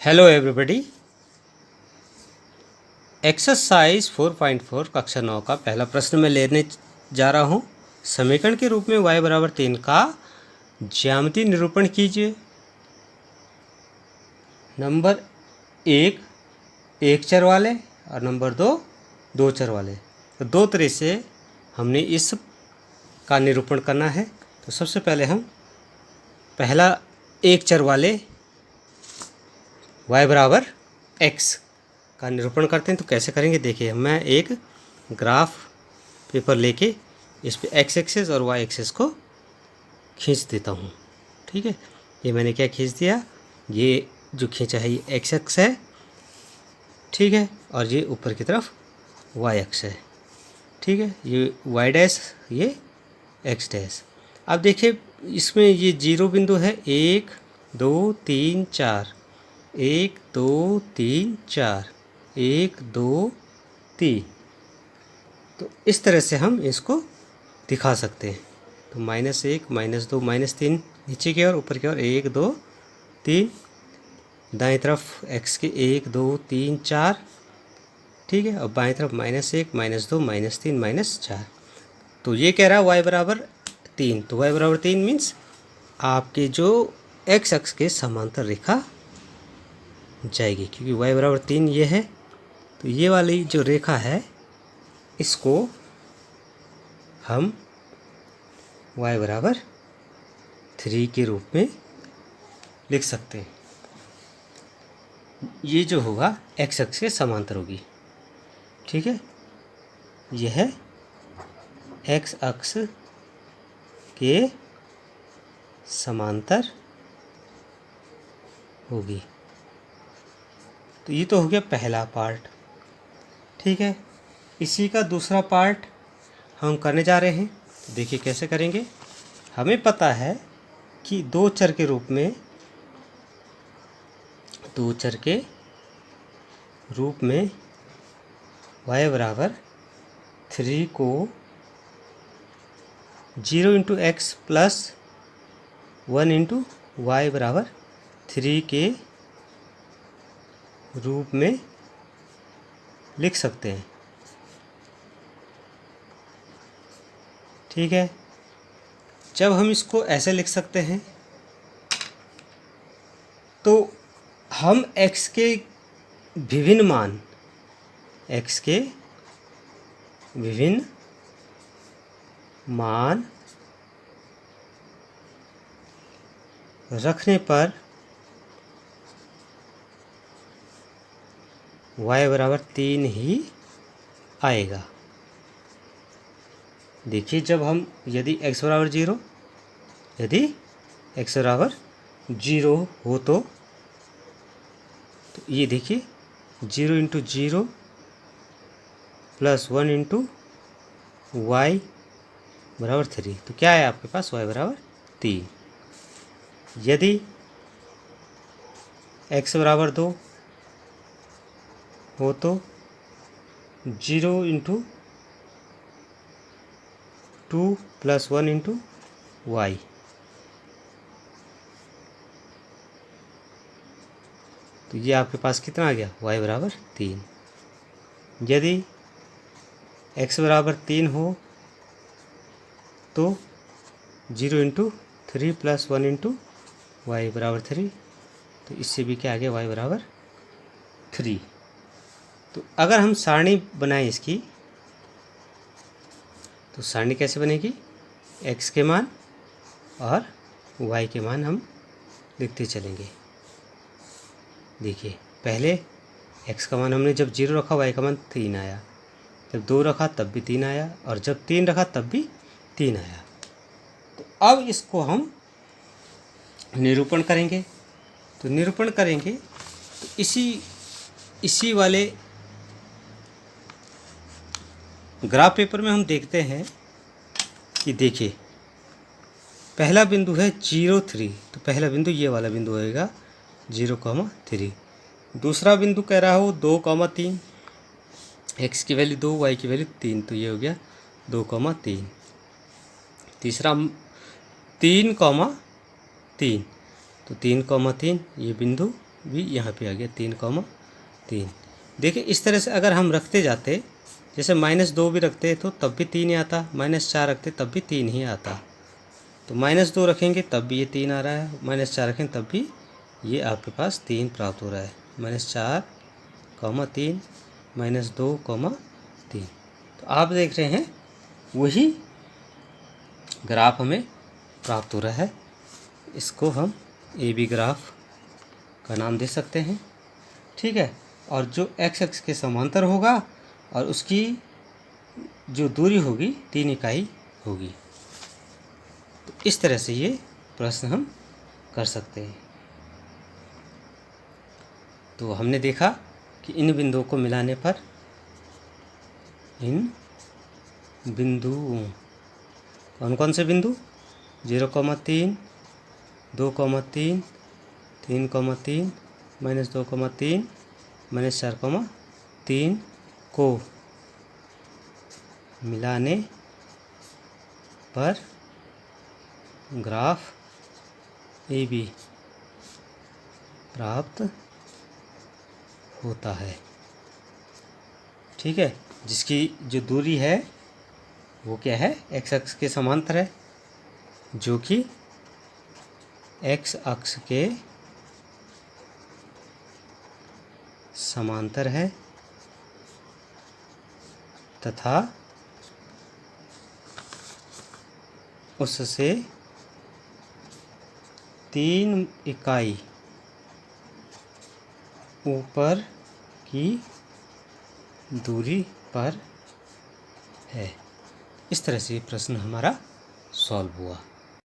Hello everybody. Exercise 4.4 कक्षा 9 का पहला प्रश्न मैं लेने जा रहा हूँ। समीकरण के रूप में y बराबर 3 का ज्यामितीय निरूपण कीजिए। नंबर 1 एक चर वाले और नंबर 2 दो चर वाले। तो दो तरह से हमने इस का निरूपण करना है। तो सबसे पहले हम पहला एक चर वाले y बराबर x का निरूपण करते हैं। तो कैसे करेंगे देखिए, मैं एक ग्राफ पेपर लेके इस पे x एक्सेस और y एक्सेस को खींच देता हूँ। ठीक है, ये मैंने क्या खींच दिया, ये जो खींचा है ये x एक्स है, ठीक है, और ये ऊपर की तरफ y एक्स है, ठीक है, ये y डैश, ये x डैश। अब देखिए इसमें ये जीरो बिंदु है 1 2 3 4, 1 2 3 4, 1 2 3। तो इस तरह से हम इसको दिखा सकते हैं। तो -1 -2 -3 नीचे की ओर, ऊपर की ओर 1 2 3, दाएं तरफ x के 1 2 3 4, ठीक है, और बाएं तरफ -1 -2 -3 -4। तो ये कह रहा है y बराबर 3। तो y बराबर 3 मीन्स आपके जो x अक्ष के समांतर रेखा जाएगी, क्योंकि y बराबर 3 ये है। तो ये वाली जो रेखा है इसको हम y बराबर 3 के रूप में लिख सकते हैं। ये जो होगा x अक्ष के समांतर होगी, ठीक है, यह x अक्ष के समांतर होगी। तो ये तो हो गया पहला पार्ट, ठीक है। इसी का दूसरा पार्ट हम करने जा रहे हैं। देखिए कैसे करेंगे। हमें पता है कि दो चर के रूप में y बराबर 3 को 0 into X plus 1 into Y बराबर 3 के रूप में लिख सकते हैं, ठीक है। जब हम इसको ऐसे लिख सकते हैं तो हम x के विभिन्न मान रखने पर y बराबर 3 ही आएगा। देखिए जब हम यदि x बराबर 0 हो तो ये देखिए 0 इंटू 0 प्लस 1 इंटू वाई बराबर 3। तो क्या है आपके पास y बराबर 3। यदि x बराबर 2 हो तो 0 इंटू 2 प्लस 1 इंटू वाई। तो ये आपके पास कितना आ गया, y बराबर 3। यदि x बराबर 3 हो तो 0 इंटू 3 प्लस 1 इंटू वाई बराबर 3। तो इससे भी क्या आ गया, y बराबर 3। तो अगर हम सारणी बनाएं इसकी, तो सारणी कैसे बनेगी, x के मान और y के मान हम लिखते चलेंगे। देखिए पहले x का मान हमने जब 0 रखा y का मान 3 आया, जब 2 रखा तब भी 3 आया, और जब 3 रखा तब भी 3 आया। तो अब इसको हम निरूपण करेंगे। तो निरूपण करेंगे तो इसी वाले ग्राफ पेपर में हम देखते हैं कि देखिए पहला बिंदु है 0 3। तो पहला बिंदु ये वाला बिंदु होएगा 0,3। दूसरा बिंदु कह रहा हो 2,3, x की वैल्यू 2 y की वैल्यू 3। तो ये हो गया 2,3। तीसरा 3,3। तो 3,3 ये बिंदु भी यहाँ पे आ गया 3,3। देखिए इस तरह से अगर हम रखते जाते, जैसे -2 भी रखते तो तब भी 3 ही आता, -4 रखते तब भी 3 ही आता। तो -2 रखेंगे तब भी ये 3 आ रहा है, -4 रखेंगे तब भी ये आपके पास 3 प्राप्त हो रहा है। -4, -3, -2, -3। तो आप देख रहे हैं वही ग्राफ हमें प्राप्त हो रहा है। इसको हम ए बी ग्राफ का नाम दे सकते हैं, ठीक है। और जो एक्स एक्स के समांतर होगा और उसकी जो दूरी होगी 3 इकाई होगी। तो इस तरह से ये प्रश्न हम कर सकते हैं। तो हमने देखा कि इन बिंदुओं को मिलाने पर, इन बिंदुओं, कौन कौन से बिंदु, 0,3, 2,3, 3,3, -2,3, -4,3 को मिलाने पर ग्राफ ए बी प्राप्त होता है, ठीक है। जिसकी जो दूरी है वो क्या है, एक्स अक्ष के समांतर है, जो कि एक्स अक्ष के समांतर है तथा उससे 3 इकाई ऊपर की दूरी पर है। इस तरह से प्रश्न हमारा सॉल्व हुआ।